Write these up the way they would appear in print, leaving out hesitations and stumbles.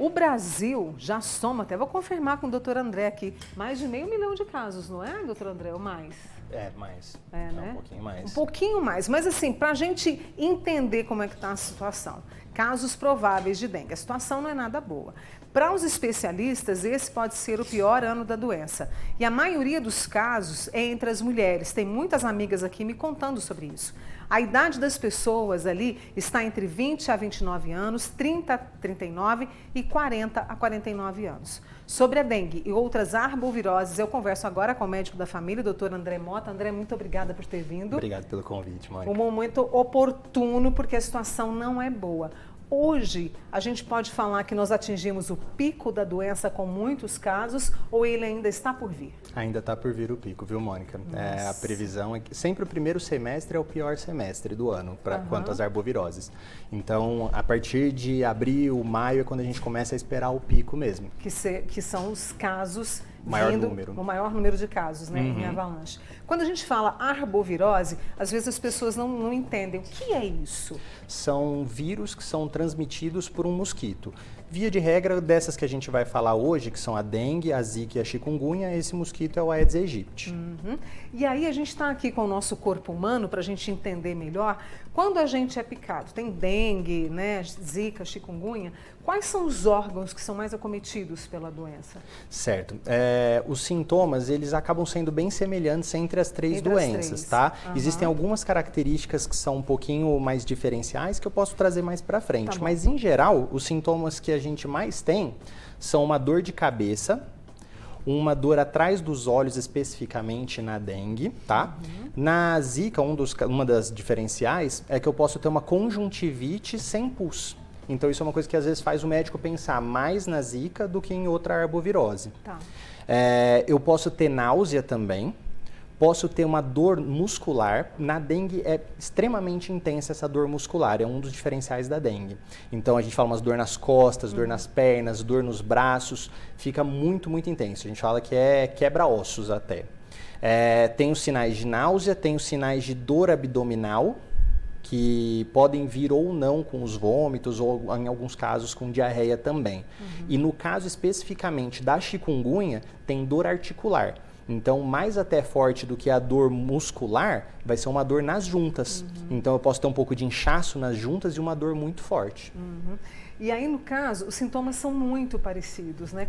O Brasil já soma, até vou confirmar com o doutor André aqui, mais de 500 mil de casos, não é, doutor André, ou mais? Mais. Né? Um pouquinho mais. Um pouquinho mais, mas assim, para a gente entender como é que está a situação. Casos prováveis de dengue. A situação não é nada boa. Para os especialistas, esse pode ser o pior ano da doença. E a maioria dos casos é entre as mulheres. Tem muitas amigas aqui me contando sobre isso. A idade das pessoas ali está entre 20 a 29 anos, 30 a 39 e 40 a 49 anos. Sobre a dengue e outras arboviroses, eu converso agora com o médico da família, o doutor André Mota. André, muito obrigada por ter vindo. Obrigado pelo convite, Mônica. Um momento oportuno, porque a situação não é boa. Hoje, a gente pode falar que nós atingimos o pico da doença com muitos casos ou ele ainda está por vir? Ainda está por vir o pico, viu, Mônica? A previsão é que sempre o primeiro semestre é o pior semestre do ano, quanto às arboviroses. Então, a partir de abril, maio é quando a gente começa a esperar o pico mesmo. Que são os casos o maior número de casos, né, em avalanche. Quando a gente fala arbovirose, às vezes as pessoas não entendem. O que é isso? São vírus que são transmitidos por um mosquito. Via de regra, dessas que a gente vai falar hoje, que são a dengue, a zika e a chikungunya, esse mosquito é o Aedes aegypti. E aí a gente está aqui com o nosso corpo humano, para a gente entender melhor, quando a gente é picado, tem dengue, né, zika, chikungunya, quais são os órgãos que são mais acometidos pela doença? Certo. Os sintomas, eles acabam sendo bem semelhantes entre as três doenças, tá? Existem algumas características que são um pouquinho mais diferenciais que eu posso trazer mais para frente, mas em geral, os sintomas que a gente mais tem são uma dor de cabeça, uma dor atrás dos olhos, especificamente na dengue, tá? Na zika, uma das diferenciais é que eu posso ter uma conjuntivite sem pus. Então, isso é uma coisa que às vezes faz o médico pensar mais na zika do que em outra arbovirose. Tá. Eu posso ter náusea também, posso ter uma dor muscular. Na dengue é extremamente intensa essa dor muscular, é um dos diferenciais da dengue. Então, a gente fala umas dor nas costas, dor nas pernas, dor nos braços, fica muito, muito intenso. A gente fala que é quebra-ossos até. Tem os sinais de náusea, tem os sinais de dor abdominal, que podem vir ou não com os vômitos ou, em alguns casos, com diarreia também. E no caso especificamente da chikungunya, tem dor articular. Então, mais até forte do que a dor muscular, vai ser uma dor nas juntas. Então, eu posso ter um pouco de inchaço nas juntas e uma dor muito forte. E aí, no caso, os sintomas são muito parecidos, né?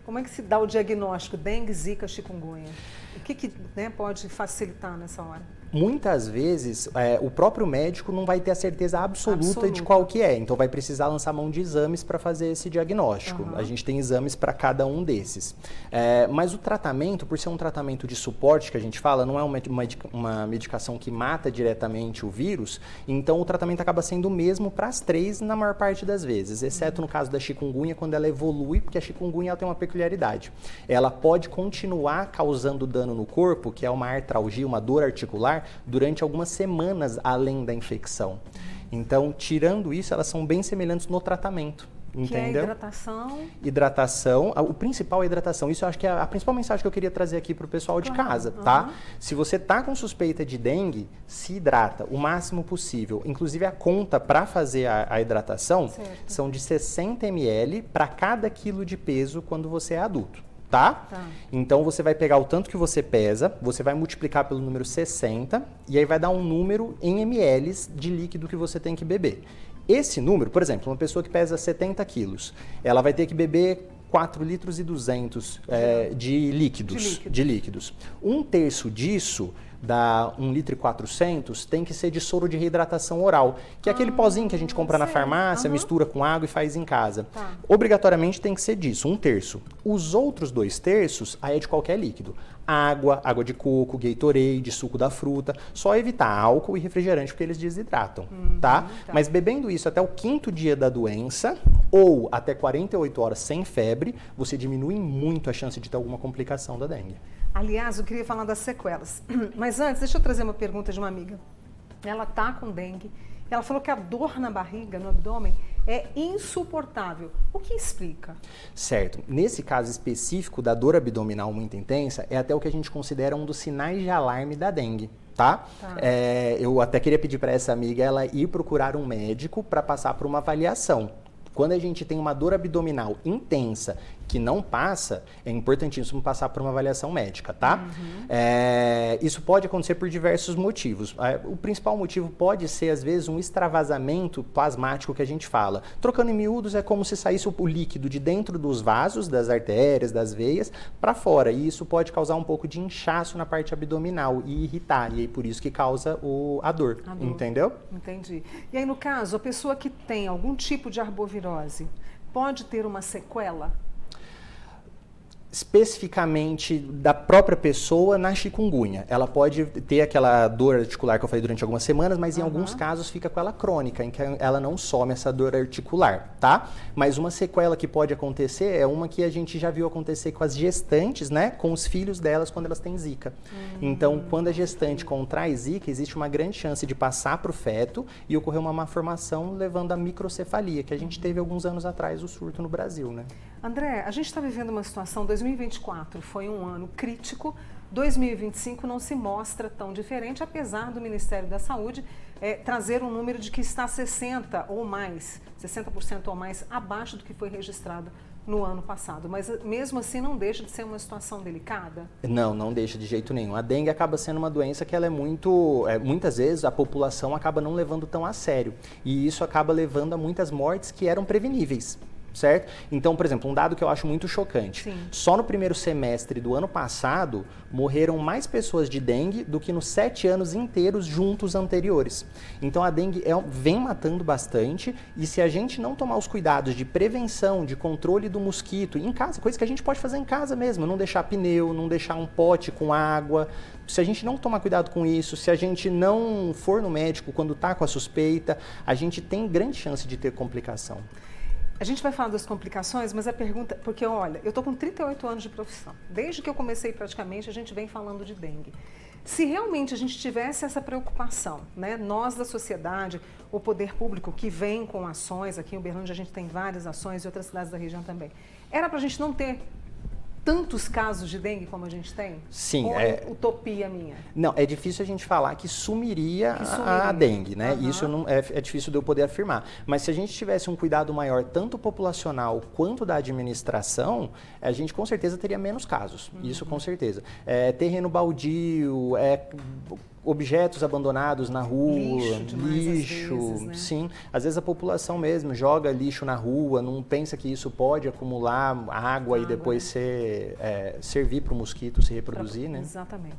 Como é que se dá o diagnóstico dengue, zika, chikungunya? O que pode facilitar nessa hora? Muitas vezes, o próprio médico não vai ter a certeza absoluta de qual que é. Então, vai precisar lançar mão de exames para fazer esse diagnóstico. A gente tem exames para cada um desses. Mas o tratamento, por ser um tratamento de suporte, que a gente fala, não é uma medicação que mata diretamente o vírus. Então, o tratamento acaba sendo o mesmo para as três na maior parte das vezes. Exceto no caso da chikungunya, quando ela evolui, porque a chikungunya ela tem uma peculiaridade. Ela pode continuar causando dano no corpo, que é uma artralgia, uma dor articular, durante algumas semanas além da infecção. Então, tirando isso, elas são bem semelhantes no tratamento. Entendeu? Que é hidratação? Hidratação, o principal é a hidratação. Isso eu acho que é a principal mensagem que eu queria trazer aqui para o pessoal de casa, tá? Se você está com suspeita de dengue, se hidrata o máximo possível. Inclusive, a conta para fazer a hidratação são de 60 ml para cada quilo de peso quando você é adulto. Tá? Então, você vai pegar o tanto que você pesa, você vai multiplicar pelo número 60 e aí vai dar um número em ml de líquido que você tem que beber. Esse número, por exemplo, uma pessoa que pesa 70 quilos, ela vai ter que beber 4 litros e 200 de líquidos. Um terço disso, dá 1 litro e 400, tem que ser de soro de reidratação oral, que é aquele pozinho que a gente compra na farmácia, mistura com água e faz em casa. Obrigatoriamente tem que ser disso, 1 terço. Os outros 2 terços, aí é de qualquer líquido. Água de coco, Gatorade, suco da fruta. Só evitar álcool e refrigerante, porque eles desidratam, tá? Mas bebendo isso até o 5º dia da doença, ou até 48 horas sem febre, você diminui muito a chance de ter alguma complicação da dengue. Aliás, eu queria falar das sequelas. Mas antes, deixa eu trazer uma pergunta de uma amiga. Ela tá com dengue. Ela falou que a dor na barriga, no abdômen, é insuportável. O que explica? Certo. Nesse caso específico da dor abdominal muito intensa, é até o que a gente considera um dos sinais de alarme da dengue. Tá? Eu até queria pedir para essa amiga ela ir procurar um médico para passar por uma avaliação. Quando a gente tem uma dor abdominal intensa que não passa, é importantíssimo passar por uma avaliação médica, tá? Isso pode acontecer por diversos motivos. O principal motivo pode ser, às vezes, um extravasamento plasmático que a gente fala. Trocando em miúdos, é como se saísse o líquido de dentro dos vasos, das artérias, das veias, para fora. E isso pode causar um pouco de inchaço na parte abdominal e irritar. E aí, por isso que causa a dor, entendeu? Entendi. E aí, no caso, a pessoa que tem algum tipo de arbovirose pode ter uma sequela? Especificamente da própria pessoa na chikungunya. Ela pode ter aquela dor articular que eu falei durante algumas semanas, mas em alguns casos fica com ela crônica, em que ela não some essa dor articular, tá? Mas uma sequela que pode acontecer é uma que a gente já viu acontecer com as gestantes, né? Com os filhos delas quando elas têm zika. Então, quando a gestante contrai zika, existe uma grande chance de passar para o feto e ocorrer uma malformação levando à microcefalia, que a gente teve alguns anos atrás o surto no Brasil, né? André, a gente está vivendo uma situação, 2024 foi um ano crítico, 2025 não se mostra tão diferente, apesar do Ministério da Saúde trazer um número de que está 60% ou mais abaixo do que foi registrado no ano passado. Mas mesmo assim não deixa de ser uma situação delicada? Não, não deixa de jeito nenhum. A dengue acaba sendo uma doença que ela é muitas vezes a população acaba não levando tão a sério. E isso acaba levando a muitas mortes que eram preveníveis. Certo? Então, por exemplo, um dado que eu acho muito chocante. Sim. Só no primeiro semestre do ano passado, morreram mais pessoas de dengue do que nos 7 anos inteiros juntos anteriores. Então, a dengue vem matando bastante e se a gente não tomar os cuidados de prevenção, de controle do mosquito, em casa, coisa que a gente pode fazer em casa mesmo, não deixar pneu, não deixar um pote com água. Se a gente não tomar cuidado com isso, se a gente não for no médico quando está com a suspeita, a gente tem grande chance de ter complicação. A gente vai falar das complicações, mas a pergunta... Porque, olha, eu estou com 38 anos de profissão. Desde que eu comecei praticamente, a gente vem falando de dengue. Se realmente a gente tivesse essa preocupação, né, nós da sociedade, o poder público que vem com ações, aqui em Uberlândia a gente tem várias ações e outras cidades da região também, era para a gente não ter tantos casos de dengue como a gente tem? Sim. Ou é utopia minha? Não, é difícil a gente falar que sumiria a dengue, né? Isso não, é difícil de eu poder afirmar. Mas se a gente tivesse um cuidado maior, tanto populacional quanto da administração, a gente com certeza teria menos casos. Isso com certeza. Terreno baldio, objetos abandonados na rua, lixo, às vezes, né? Sim. Às vezes a população mesmo joga lixo na rua, não pensa que isso pode acumular água e depois servir para o mosquito se reproduzir, né? Exatamente.